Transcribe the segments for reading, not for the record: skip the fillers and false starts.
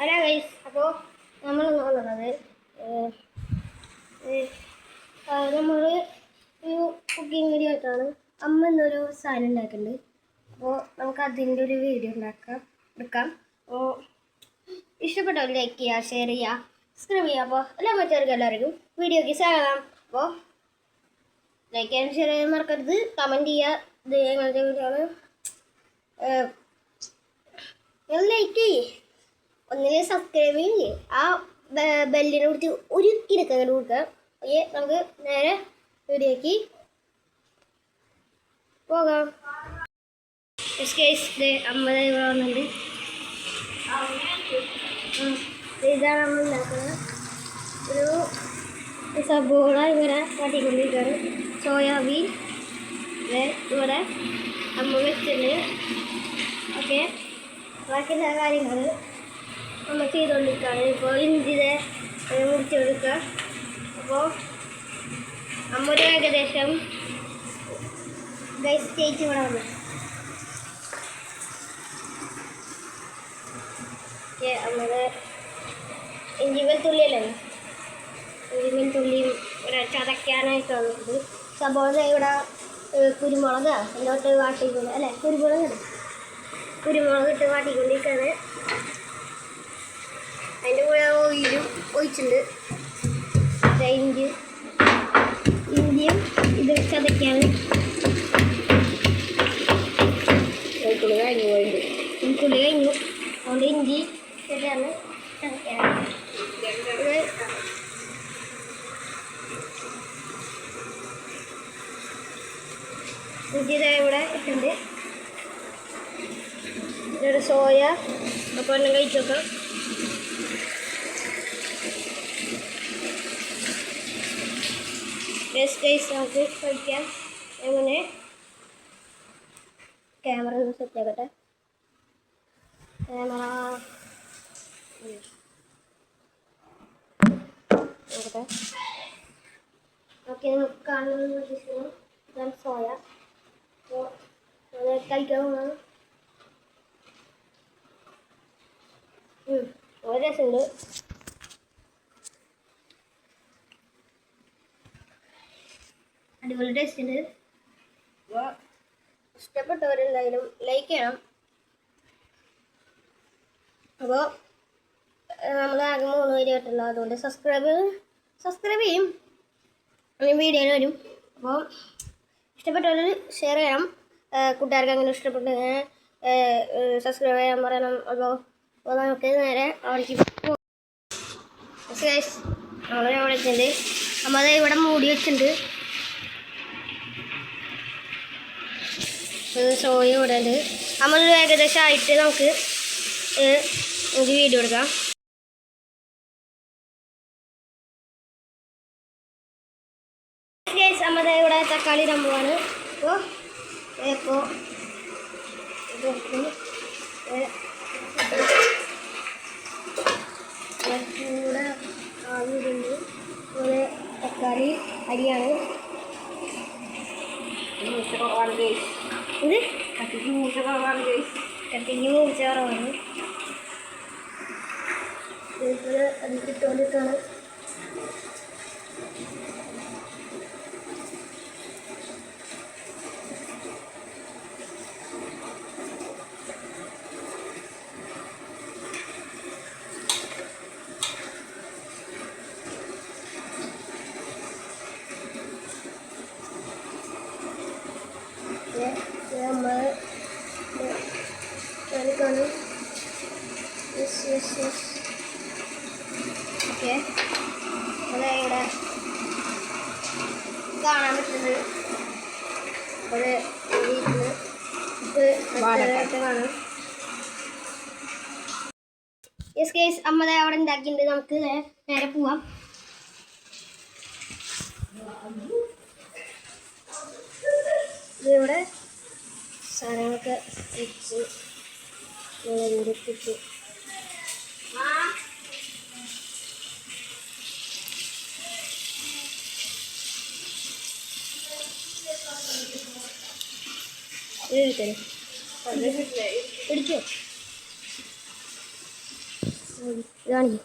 അല്ല ഗൈസ്, അപ്പോൾ നമ്മൾ നോക്കുന്നത് നമ്മൾ ഒരു കുക്കിംഗ് വീഡിയോ ആയിട്ടാണ്. അമ്മ എന്നൊരു സാധനം ഉണ്ടാക്കുന്നുണ്ട്. അപ്പോൾ നമുക്ക് അതിൻ്റെ ഒരു വീഡിയോ എടുക്കാം. അപ്പോൾ ഇഷ്ടപ്പെട്ടവർ ലൈക്ക് ചെയ്യുക, ഷെയർ ചെയ്യുക, സബ്സ്ക്രൈബ് ചെയ്യുക. അപ്പോൾ എല്ലാ മറ്റവർക്ക് എല്ലാവർക്കും വീഡിയോയ്ക്ക് സ്വാഗതം. അപ്പോൾ ലൈക്ക് ചെയ്യാൻ ഷെയർ ചെയ്യാൻ മറക്കരുത്, കമൻറ്റ് ചെയ്യുക. ഇത് എങ്ങനത്തെ വീഡിയോ ആണ് ലൈക്ക് ചെയ്യേ, ഒന്നിനെ സബ്സ്ക്രൈബ് ചെയ്യേ, ആ ബെല്ലിനെ കുറിച്ച് ഒരു കിടക്കാൻ കൊടുക്കുക. ഓക്കെ, നമുക്ക് നേരെ വീഡിയോക്ക് പോകാം. അമ്മ ഇവിടെ വന്നിട്ടുണ്ട്. ഇതാണ് നമ്മൾ ഉണ്ടാക്കുന്നത്. ഒരു സബോള ഇങ്ങനെ കാട്ടിക്കൊണ്ടിരിക്കുകയാണ്. സോയാബീൻ ഇവിടെ അമ്മ വെച്ചിട്ടുണ്ട്. ഓക്കെ, ബാക്കി എല്ലാ കാര്യങ്ങൾ നമ്മൾ ചെയ്തുകൊണ്ടിരിക്കുകയാണ്. ഇപ്പോൾ ഇഞ്ചിയുടെ മുറിച്ച് കൊടുക്കുക. അപ്പോൾ അമ്മ ഒരു ഏകദേശം ചേച്ചി ഇവിടെ വന്നു. നമ്മുടെ ഇഞ്ചി വെളുത്തുള്ളിയല്ലേ, ഇഞ്ചി വെളുത്തുള്ളിയും ഇവിടെ ചതയ്ക്കാനായിട്ട് വന്നിട്ടുണ്ട്. സബോള ഇവിടെ കുരുമുളക് എന്നോട്ട് വാട്ടിക്കൊണ്ട് അല്ലേ, കുരുമുളക് ഇട്ട് വാട്ടിക്കൊണ്ടിരിക്കുകയാണ്. അതിൻ്റെ കൂടെ ഓയിലും ഒഴിച്ചിട്ടുണ്ട്. ഇഞ്ചിയും ഇത് ചതയ്ക്കാണ്. വെളുത്തുള്ളി കഴിഞ്ഞു. അതുകൊണ്ട് ഇഞ്ചി ശരിയാണ് ചതയ്ക്കാണ്. ഇഞ്ചി ഇവിടെ ഇട്ടുണ്ട്. ഇവിടെ സോയ അപ്പോൾ എല്ലാം കഴിച്ചു നോക്കാം. നമുക്ക് കഴിക്കാം. എങ്ങനെ ക്യാമറ ഒന്ന് സെറ്റ് ആക്കട്ടെ. ക്യാമറ നോക്കട്ടെ. ഓക്കെ, നമുക്ക് കാണുന്നത് ഉദ്ദേശിക്കുന്നു. ഇതാണ് സോയ. അപ്പോൾ അത് കഴിക്കാൻ പോകുന്നത് വളരെ രസമുണ്ട്. അടിപൊളി ടേസ്റ്റ് ഉണ്ട്. അപ്പോൾ ഇഷ്ടപ്പെട്ടവരെന്തായാലും ലൈക്ക് ചെയ്യണം. അപ്പോൾ നമ്മൾ ആകെ 3 വീഡിയോ ആയിട്ടുള്ളൂ. അതുകൊണ്ട് സബ്സ്ക്രൈബ് ചെയ്യും, വീഡിയോയിൽ വരും. അപ്പോൾ ഇഷ്ടപ്പെട്ടവർ ഷെയർ ചെയ്യണം. കൂട്ടുകാർക്ക് അങ്ങനെ ഇഷ്ടപ്പെട്ട് സബ്സ്ക്രൈബ് ചെയ്യാൻ പറയണം. അപ്പോൾ നമുക്ക് നേരെ അവിടേക്ക് പോകും. നമ്മൾ അവിടെ വെച്ചിട്ടുണ്ട്. നമ്മൾ ഇവിടെ മൂടി വെച്ചിട്ടുണ്ട്. സോയ ഇവിടെ ഉണ്ട്. നമ്മൾ ഏകദേശം ആയിട്ട് നമുക്ക് വീഡിയോ എടുക്കാം. നമ്മൾ ഇവിടെ തക്കാളി സംഭവമാണ്. ഇപ്പോൾ കൂടെ ആവിടുണ്ട്. അതുപോലെ തക്കാളി അരിയാണ്. ഇത് കത്തിക്ക് മൂർച്ച കുറവാണ്. അത് കിട്ടുകൊണ്ടിട്ടാണ്. ഓക്കെ, ഇവിടെ കാണാൻ പറ്റുന്നത് ഒരു കാണാം. യെസ് ഗൈസ്, അമ്മ അവിടെ ഉണ്ടാക്കിയിട്ടുണ്ട്. നമുക്ക് നേരെ പോവാം. ഇവിടെ സാധനങ്ങളൊക്കെ വെച്ച് ഉരുട്ടിട്ട് പിടിച്ചോ. ഇതാണ്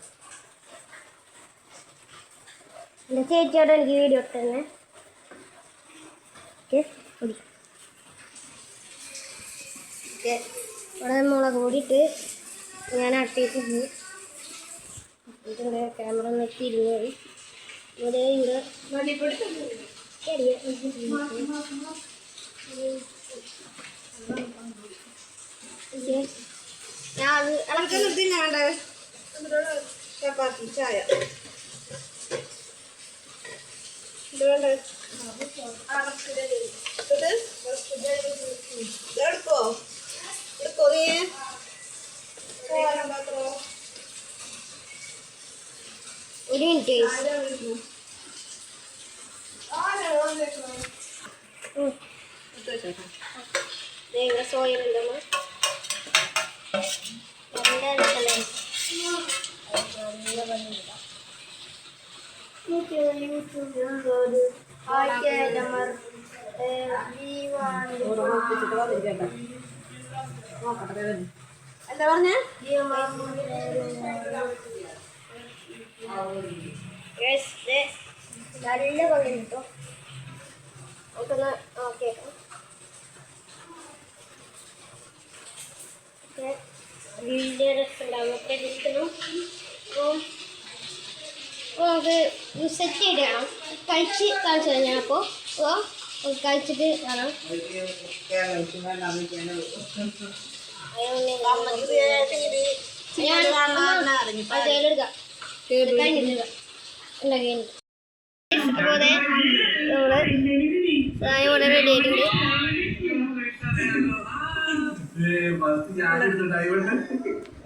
എൻ്റെ ചേച്ചിയോടെ എനിക്ക് വീഡിയോ ഇട്ടന്നെ. ഓക്കെ പൊടി ഓക്കെ ഇവിടെ മുളക് പൊടിയിട്ട് ഞാൻ അട്ടിയിട്ടുണ്ട്. ക്യാമറ ഒന്ന് തിരിഞ്ഞു പോയി. ഇവിടെ ഞാൻ അത് ഇളക്കുന്നുണ്ട്. ചപ്പാത്തി ചായ എടുക്കോ എടുക്കോ നീ ഒരു മിനിറ്റ് സോയലുണ്ടോ എന്താ പറഞ്ഞ നല്ല ഭംഗി കിട്ടും. നമുക്കൊന്ന് ഓക്കെ വലിയ രസമുണ്ടാവും. ഒക്കെ ഇരിക്കുന്നു. അപ്പോൾ നമുക്ക് സെറ്റ് ചെയ്യണം. കഴിച്ച് കാണിച്ചു കഴിഞ്ഞാൽ അപ്പോൾ കഴിച്ചിട്ട് വേണം. അതിലെടുക്കാം കഴിഞ്ഞിട്ട് ഉണ്ടാക്കി അതുപോലെ നമ്മള് ഇവിടെ റെഡി ആയിട്ടുണ്ട്.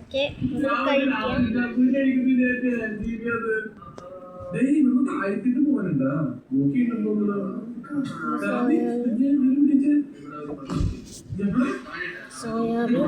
ഓക്കെ കഴിക്കാം. സോയാബീൻ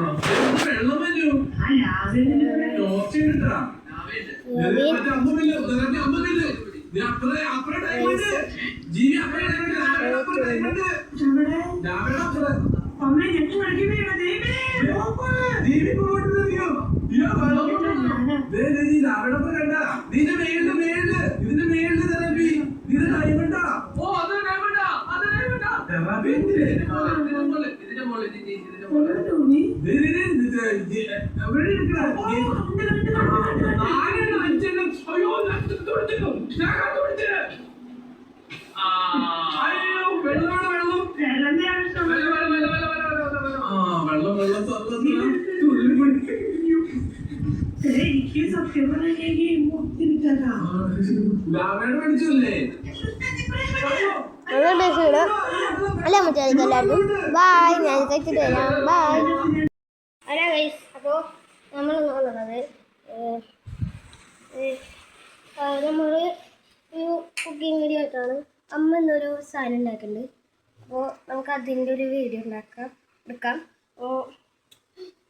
അല്ല മറ്റേ എല്ലാവർക്കും ബായ്. ഞാൻ കഴിച്ചിട്ട് വരാം. ബായ്. അല്ല ഗൈസ്, അപ്പോൾ നമ്മൾ നോക്കുന്നത് നമ്മൾ ഒരു കുക്കിംഗ് വീഡിയോ ആയിട്ടാണ്. അമ്മ എന്നൊരു സാധനം ഉണ്ടാക്കുന്നുണ്ട്. അപ്പോൾ നമുക്ക് അതിൻ്റെ ഒരു വീഡിയോ എടുക്കാം. അപ്പോൾ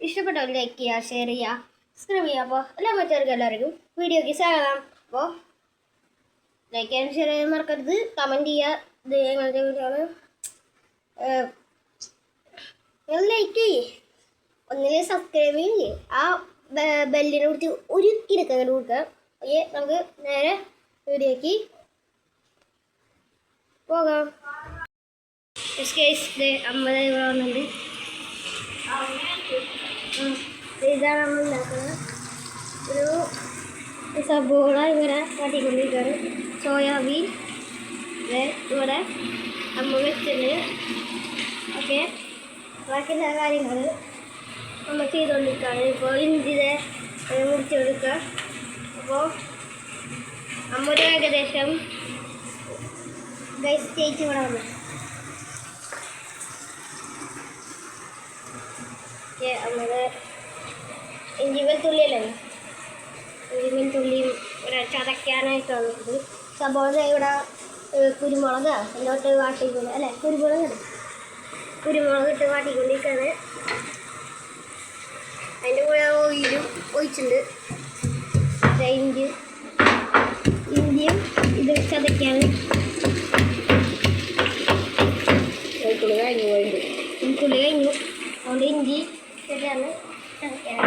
ഇഷ്ടപ്പെട്ടോ ലൈക്ക് ചെയ്യുക, ഷെയർ ചെയ്യുക, സബ്സ്ക്രൈബ് ചെയ്യുക. അപ്പോൾ എല്ലാ മറ്റവർക്ക് എല്ലാവർക്കും വീഡിയോയ്ക്ക് സ്വാഗതം. അപ്പോൾ ലൈക്ക് ചെയ്യാൻ ഷെയർ ചെയ്യാൻ മറക്കരുത്. കമൻറ്റ് ചെയ്യുക. ഇത് ഞങ്ങളുടെ വീഡിയോ ആണ്. നിങ്ങൾ ലൈക്ക് ചെയ്യേ, ഒന്നിനെ സബ്സ്ക്രൈബ് ചെയ്യേ, ആ ബെല്ലിനെ കുറിച്ച് ഒരു കിടക്ക കൊടുക്കുക. ഓക്കെ, നമുക്ക് നേരെ വീഡിയോയ്ക്ക് പോകാം. അമ്മ ഇവിടെ വന്നിട്ടുണ്ട്. ഇതാണ് നമ്മൾ ഉണ്ടാക്കുന്നത്. ഒരു സബോള ഇങ്ങനെ കാട്ടിക്കൊണ്ടിരിക്കുകയാണ്. സോയാബീൻ ഇവിടെ അമ്മ വെച്ചിട്ടുണ്ട്. ഓക്കെ, ബാക്കിയുള്ള കാര്യങ്ങൾ നമ്മൾ ചെയ്തുകൊണ്ടിരിക്കുകയാണ്. ഇപ്പോൾ ഇഞ്ചിയുടെ മുറിച്ച് കൊടുക്കുക. അപ്പോൾ അമ്മ ഒരു ഏകദേശം ഗൈസ് ചേച്ചി ഇവിടെ വന്നു. ഓക്കെ, അമ്മയുടെ ഇഞ്ചി വെളുത്തുള്ളിയല്ലേ, ഇഞ്ചി വെളുത്തുള്ളിയും ഇവിടെ ചതയ്ക്കാനായിട്ട് വന്നിട്ടുണ്ട്. സബോള ഇവിടെ കുരുമുളക് എന്നോട്ട് വാട്ടിക്കൊണ്ട് അല്ലേ, കുരുമുളക് ഇട്ട് വാട്ടിക്കൊണ്ടിരിക്കുകയാണ്. അതിൻ്റെ കൂടെ ഓയിലും ഒഴിച്ചിട്ടുണ്ട്. ഇഞ്ചിയും ഇത് ചതയ്ക്കാൻ വെളുത്തുള്ളി കഴിഞ്ഞു. അതുകൊണ്ട് ഇഞ്ചി ശരിയാണ് ചതയ്ക്കാൻ.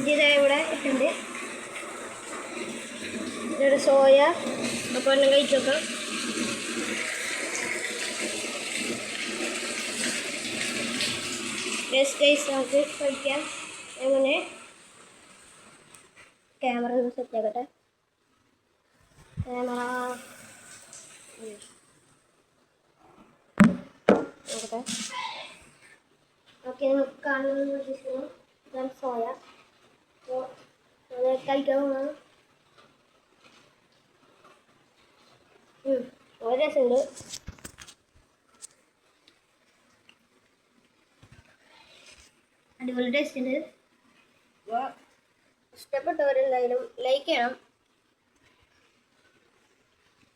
ഇഞ്ചി ദേ ഇവിടെ ഇട്ടുണ്ട്. ഇവിടെ സോയ അപ്പോൾ എല്ലാം കഴിച്ചു നോക്കാം. നമുക്ക് കഴിക്കാം. എങ്ങനെ ക്യാമറ ഒന്ന് സെറ്റ് ആക്കട്ടെ. ക്യാമറ നോക്കട്ടെ. ഓക്കെ, നമുക്ക് കാണുന്നത് ഉദ്ദേശിക്കുന്നു. ഇതാണ് സോയ. അപ്പോൾ അത് കഴിക്കാൻ പോകുന്നത് വളരെ രസമുണ്ട്. അടിപൊളി ടേസ്റ്റ് ഉണ്ട്. അപ്പോൾ ഇഷ്ടപ്പെട്ടവരെന്തായാലും ലൈക്ക് ചെയ്യണം.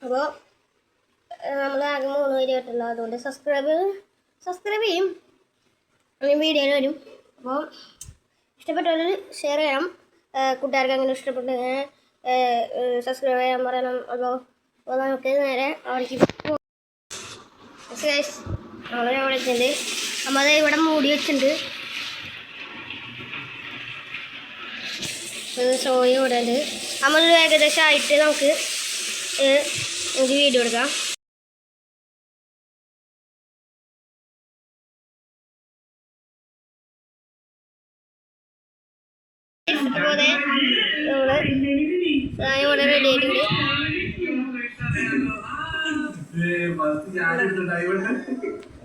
അപ്പോൾ നമ്മൾ ആകെ 3 പേര് കേട്ടുള്ളൂ. അതുകൊണ്ട് സബ്സ്ക്രൈബ് ചെയ്യും. വീഡിയോയിൽ വരും. അപ്പോൾ ഇഷ്ടപ്പെട്ടവർ ഷെയർ ചെയ്യണം. കൂട്ടുകാർക്ക് അങ്ങനെ ഇഷ്ടപ്പെട്ട് സബ്സ്ക്രൈബ് ചെയ്യാൻ പറയണം. അപ്പോൾ നമുക്ക് നേരെ അവിടേക്ക് പോകും. അവിടെ വെച്ചിട്ടുണ്ട്. നമ്മൾ ഇവിടെ മൂടി വെച്ചിട്ടുണ്ട്. സോയ ഇവിടെ ഉണ്ട്. നമ്മൾ ഏകദേശം ആയിട്ട് നമുക്ക് വീഡിയോ എടുക്കാം. അതുപോലെ ഇവിടെ റെഡി ആയിട്ടുണ്ട്.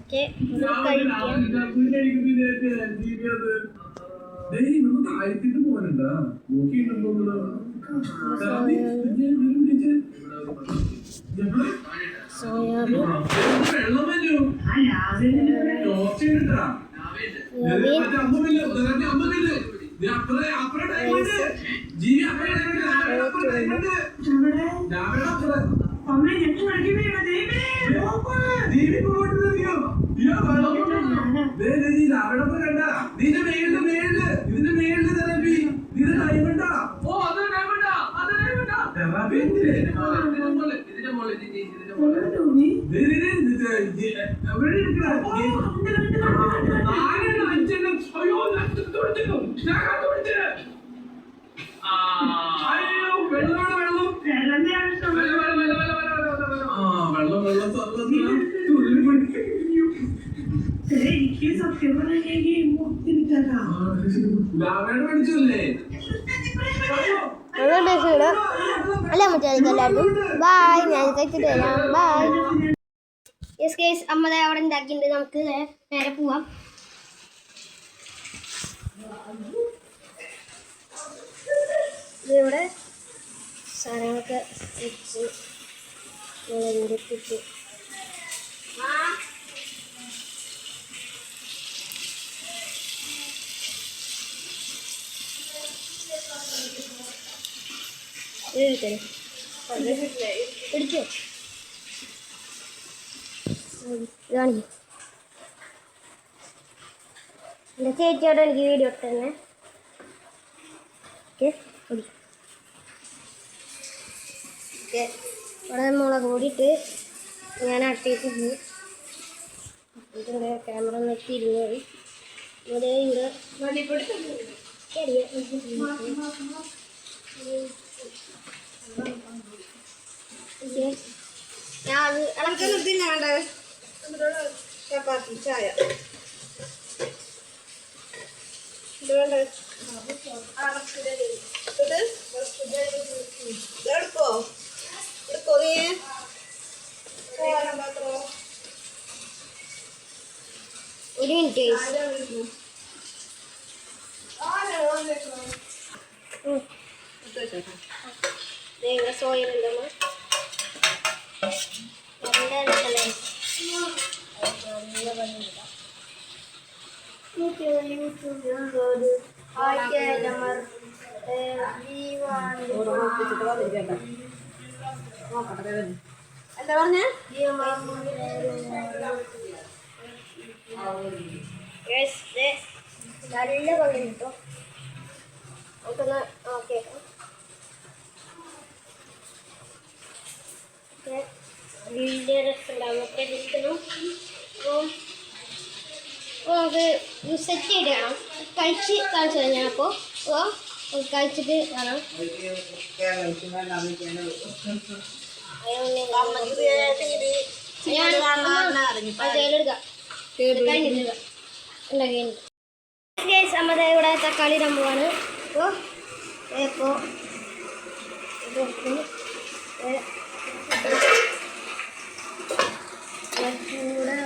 ഓക്കെ, കഴിക്കാം. സോയാബീൻ അല്ല മറ്റേക്ക് എല്ലാവർക്കും ബായ്. ഞാൻ കഴിച്ചിട്ട് വരാം. ബായ്. യെസ് ഗൈസ്, അമ്മ അവിടെ ഉണ്ടാക്കിയിട്ടുണ്ട്. നമുക്ക് നേരെ പോവാം. ഇവിടെ സാധനങ്ങളൊക്കെ വെച്ച് ഇട്ടിട്ട് പിടിച്ചോ. ഇതാണ് എൻ്റെ ചേച്ചിയോടെ എനിക്ക് വീഡിയോ ഇട്ടന്നെ. ഓക്കെ, പൊടി. ഓക്കെ, ഇവിടെ മുളക് പൊടിയിട്ട് ഞാൻ അട്ടിയിട്ട് ഇതിൻ്റെ ക്യാമറ ഒന്ന് തിരിഞ്ഞു പോയി. ഇവിടെ ഇവിടെ ശരിയാ. ഞാൻ അത് ഇളക്കി ചപ്പാത്തി ചായ എടുക്കോ നീ ഒരു മിനിറ്റ്. സോയലുണ്ടോ എന്താ പറഞ്ഞേ? നല്ല കൊണ്ട് കിട്ടും. നമുക്കൊന്ന് ഓക്കെ വലിയ രസമുണ്ടാകും. ഒക്കെ ഇരിക്കണം. അപ്പോൾ നമുക്ക് സെറ്റ് ചെയ്ത് കാണാം. കഴിച്ച് കാണിച്ചു കഴിഞ്ഞാൽ അപ്പോൾ കഴിച്ചിട്ട് കാണാം. നമ്മുടെ ഇവിടെ തക്കാളി ഇടുമ്പോഴാണ് ഇപ്പോൾ കൂടെ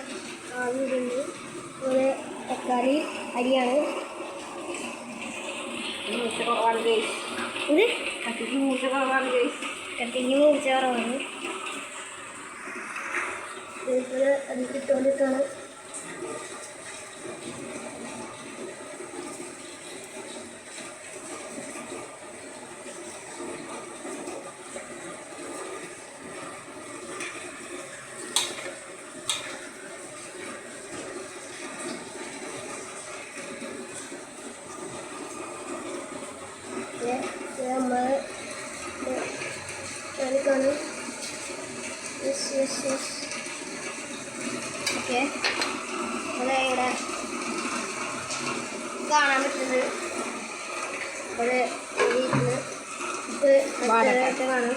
ആവിടുണ്ട്. അതുപോലെ തക്കാളി അരിയാണ്. ഇത് കട്ടിക്ക് മൂർച്ച കുറവാണ്. ഇതുപോലെ അതിൽ ഇട്ടുകൊണ്ടിട്ടാണ് നമ്മൾ കാണിക്കാണ്. ഓക്കെ, ഇവിടെ കാണാൻ പറ്റുന്നത് ഇവിടെ കാണാം.